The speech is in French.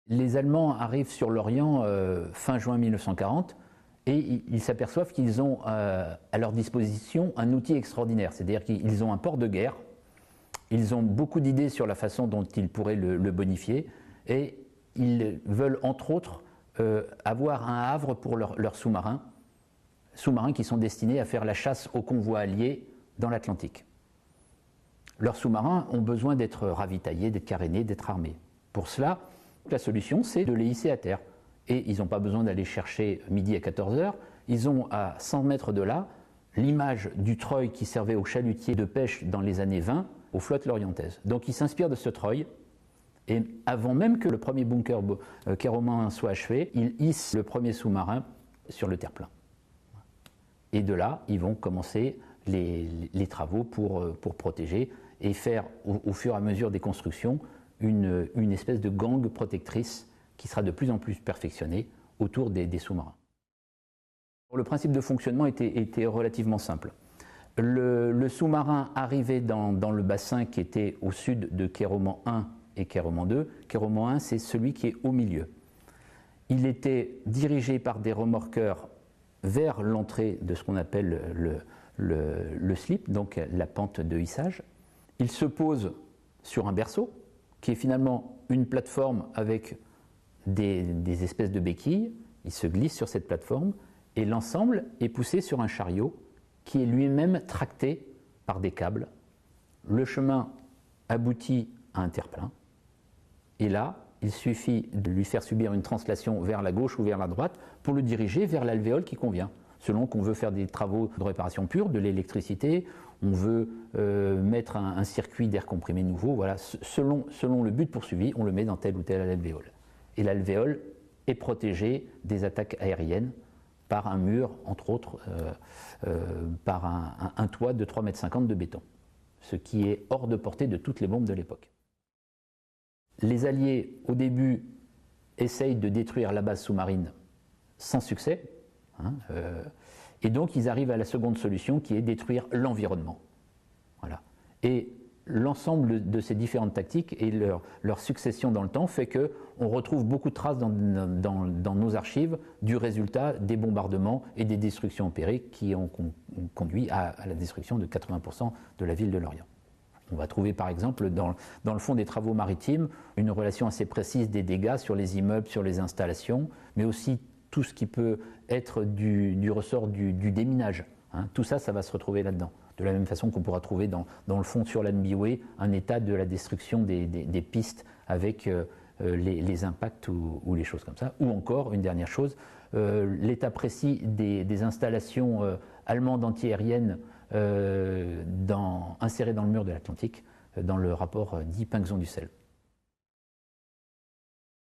Les Allemands arrivent sur l'Orient fin juin 1940 et ils s'aperçoivent qu'ils ont à leur disposition un outil extraordinaire, c'est-à-dire qu'ils ont un port de guerre, ils ont beaucoup d'idées sur la façon dont ils pourraient le bonifier et ils veulent entre autres avoir un havre pour leurs sous-marins qui sont destinés à faire la chasse aux convois alliés dans l'Atlantique. Leurs sous-marins ont besoin d'être ravitaillés, d'être carénés, d'être armés. Pour cela, la solution, c'est de les hisser à terre. Et ils n'ont pas besoin d'aller chercher midi à 14 h, ils ont à 100 mètres de là l'image du treuil qui servait aux chalutiers de pêche dans les années 20 aux flottes lorientaises. Donc ils s'inspirent de ce treuil, et avant même que le premier bunker Kéromans soit achevé, ils hissent le premier sous-marin sur le terre-plein. Et de là, ils vont commencer les travaux pour protéger et faire au fur et à mesure des constructions une espèce de gangue protectrice qui sera de plus en plus perfectionnée autour des sous-marins. Le principe de fonctionnement était relativement simple. Le sous-marin arrivait dans le bassin qui était au sud de Kéromans 1 et Kéromans 2. Kéromans 1, c'est celui qui est au milieu. Il était dirigé par des remorqueurs vers l'entrée de ce qu'on appelle le slip, donc la pente de hissage. Il se pose sur un berceau, qui est finalement une plateforme avec des espèces de béquilles. Il se glisse sur cette plateforme et l'ensemble est poussé sur un chariot qui est lui-même tracté par des câbles. Le chemin aboutit à un terre-plein et là, il suffit de lui faire subir une translation vers la gauche ou vers la droite pour le diriger vers l'alvéole qui convient. Selon qu'on veut faire des travaux de réparation pure, de l'électricité, on veut mettre un circuit d'air comprimé nouveau, voilà, selon le but poursuivi, on le met dans telle ou telle alvéole. Et l'alvéole est protégée des attaques aériennes par un mur, entre autres, par un toit de 3,50 m de béton, ce qui est hors de portée de toutes les bombes de l'époque. Les Alliés, au début, essayent de détruire la base sous-marine sans succès, et donc ils arrivent à la seconde solution qui est détruire l'environnement. Voilà. Et l'ensemble de ces différentes tactiques et leur succession dans le temps fait qu'on retrouve beaucoup de traces dans nos archives du résultat des bombardements et des destructions opérées qui ont conduit à la destruction de 80% de la ville de Lorient. On va trouver par exemple dans le fond des travaux maritimes une relation assez précise des dégâts sur les immeubles, sur les installations, mais aussi tout ce qui peut être du ressort du déminage. Tout ça, ça va se retrouver là-dedans. De la même façon qu'on pourra trouver dans le fond sur l'Anbiway un état de la destruction des pistes avec les impacts ou les choses comme ça. Ou encore, une dernière chose, l'état précis des installations allemandes antiaériennes insérées dans le mur de l'Atlantique, dans le rapport dit Pinxon-Dussel.